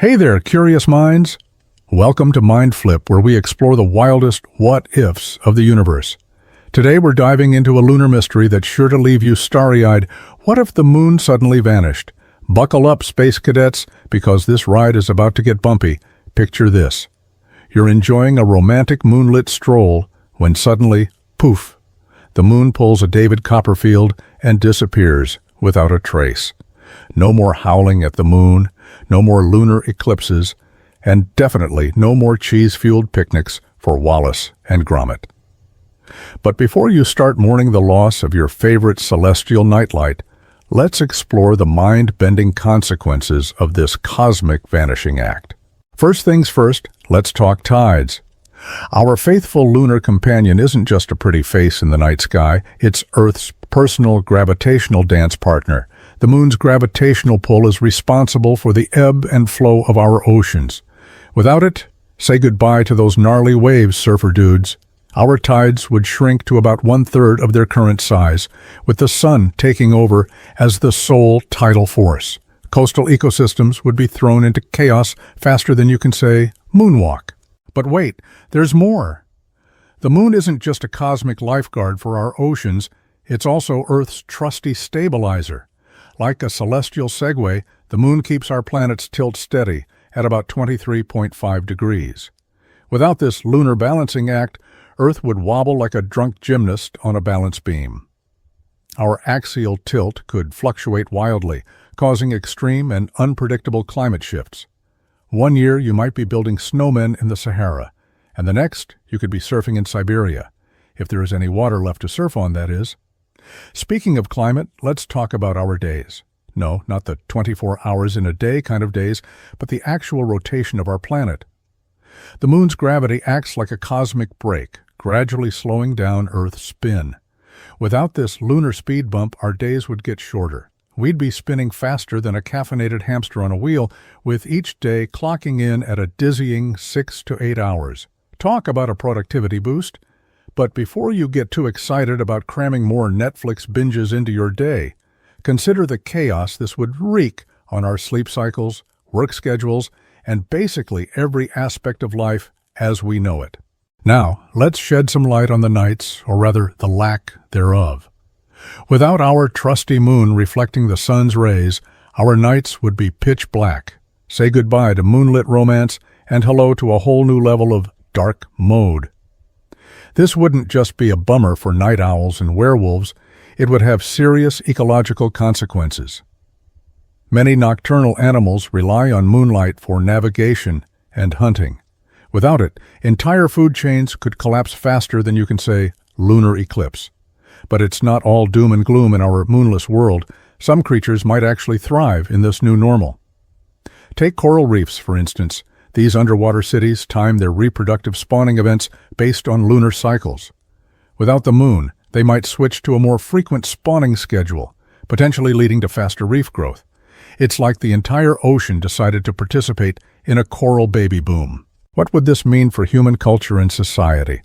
Hey there, curious minds! Welcome to Mind Flip, where we explore the wildest what-ifs of the universe. Today we're diving into a lunar mystery that's sure to leave you starry-eyed. What if the moon suddenly vanished? Buckle up, space cadets, because this ride is about to get bumpy. Picture this. You're enjoying a romantic moonlit stroll when suddenly, poof, the moon pulls a David Copperfield and disappears without a trace. No more howling at the moon, no more lunar eclipses, and definitely no more cheese-fueled picnics for Wallace and Gromit. But before you start mourning the loss of your favorite celestial nightlight, let's explore the mind-bending consequences of this cosmic vanishing act. First things first, let's talk tides. Our faithful lunar companion isn't just a pretty face in the night sky, it's Earth's personal gravitational dance partner. The moon's gravitational pull is responsible for the ebb and flow of our oceans. Without it, say goodbye to those gnarly waves, surfer dudes. Our tides would shrink to about 1/3 of their current size, with the sun taking over as the sole tidal force. Coastal ecosystems would be thrown into chaos faster than you can say, moonwalk. But wait, there's more. The moon isn't just a cosmic lifeguard for our oceans, it's also Earth's trusty stabilizer. Like a celestial Segway, the moon keeps our planet's tilt steady at about 23.5 degrees. Without this lunar balancing act, Earth would wobble like a drunk gymnast on a balance beam. Our axial tilt could fluctuate wildly, causing extreme and unpredictable climate shifts. One year you might be building snowmen in the Sahara, and the next you could be surfing in Siberia, if there is any water left to surf on, that is. Speaking of climate, let's talk about our days. No, not the 24 hours in a day kind of days, but the actual rotation of our planet. The moon's gravity acts like a cosmic brake, gradually slowing down Earth's spin. Without this lunar speed bump, our days would get shorter. We'd be spinning faster than a caffeinated hamster on a wheel, with each day clocking in at a dizzying 6 to 8 hours. Talk about a productivity boost. But before you get too excited about cramming more Netflix binges into your day, consider the chaos this would wreak on our sleep cycles, work schedules, and basically every aspect of life as we know it. Now, let's shed some light on the nights, or rather the lack thereof. Without our trusty moon reflecting the sun's rays, our nights would be pitch black. Say goodbye to moonlit romance and hello to a whole new level of dark mode. This wouldn't just be a bummer for night owls and werewolves, it would have serious ecological consequences. Many nocturnal animals rely on moonlight for navigation and hunting. Without it, entire food chains could collapse faster than you can say lunar eclipse. But it's not all doom and gloom in our moonless world. Some creatures might actually thrive in this new normal. Take coral reefs, for instance. These underwater cities time their reproductive spawning events based on lunar cycles. Without the moon, they might switch to a more frequent spawning schedule, potentially leading to faster reef growth. It's like the entire ocean decided to participate in a coral baby boom. What would this mean for human culture and society?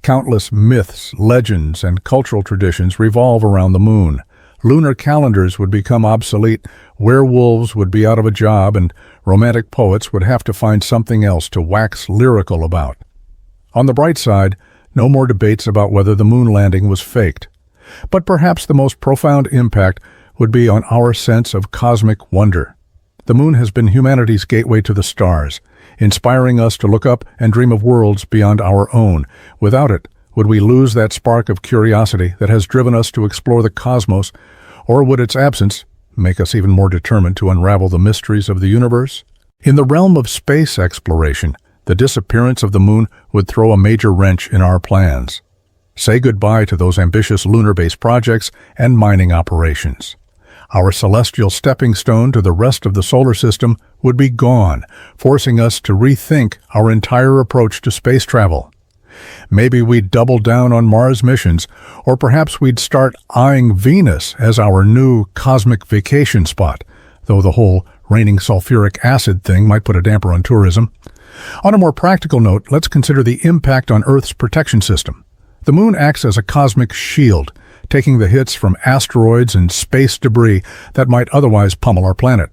Countless myths, legends, and cultural traditions revolve around the moon. Lunar calendars would become obsolete, werewolves would be out of a job, and romantic poets would have to find something else to wax lyrical about. On the bright side, no more debates about whether the moon landing was faked. But perhaps the most profound impact would be on our sense of cosmic wonder. The moon has been humanity's gateway to the stars, inspiring us to look up and dream of worlds beyond our own. Without it, would we lose that spark of curiosity that has driven us to explore the cosmos, or would its absence make us even more determined to unravel the mysteries of the universe? In the realm of space exploration, the disappearance of the moon would throw a major wrench in our plans. Say goodbye to those ambitious lunar-based projects and mining operations. Our celestial stepping stone to the rest of the solar system would be gone, forcing us to rethink our entire approach to space travel. Maybe we'd double down on Mars missions, or perhaps we'd start eyeing Venus as our new cosmic vacation spot, though the whole raining sulfuric acid thing might put a damper on tourism. On a more practical note, let's consider the impact on Earth's protection system. The moon acts as a cosmic shield, taking the hits from asteroids and space debris that might otherwise pummel our planet.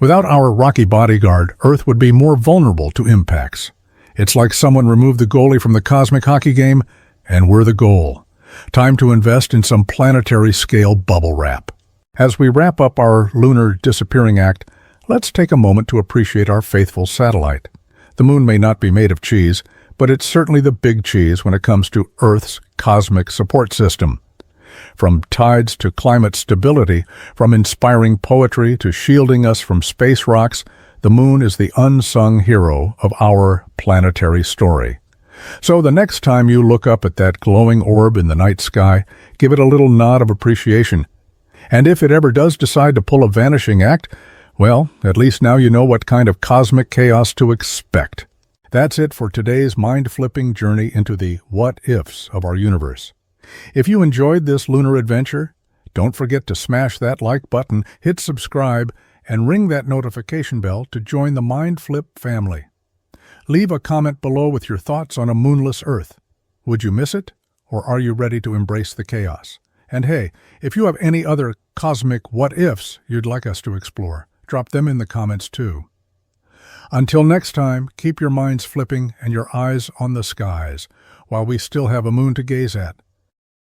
Without our rocky bodyguard, Earth would be more vulnerable to impacts. It's like someone removed the goalie from the cosmic hockey game, and we're the goal. Time to invest in some planetary-scale bubble wrap. As we wrap up our lunar disappearing act, let's take a moment to appreciate our faithful satellite. The moon may not be made of cheese, but it's certainly the big cheese when it comes to Earth's cosmic support system. From tides to climate stability, from inspiring poetry to shielding us from space rocks, the moon is the unsung hero of our planetary story. So the next time you look up at that glowing orb in the night sky, give it a little nod of appreciation. And if it ever does decide to pull a vanishing act, well, at least now you know what kind of cosmic chaos to expect. That's it for today's mind-flipping journey into the what-ifs of our universe. If you enjoyed this lunar adventure, don't forget to smash that like button, hit subscribe, and ring that notification bell to join the MindFlip family. Leave a comment below with your thoughts on a moonless Earth. Would you miss it, or are you ready to embrace the chaos? And hey, if you have any other cosmic what-ifs you'd like us to explore, drop them in the comments too. Until next time, keep your minds flipping and your eyes on the skies, while we still have a moon to gaze at.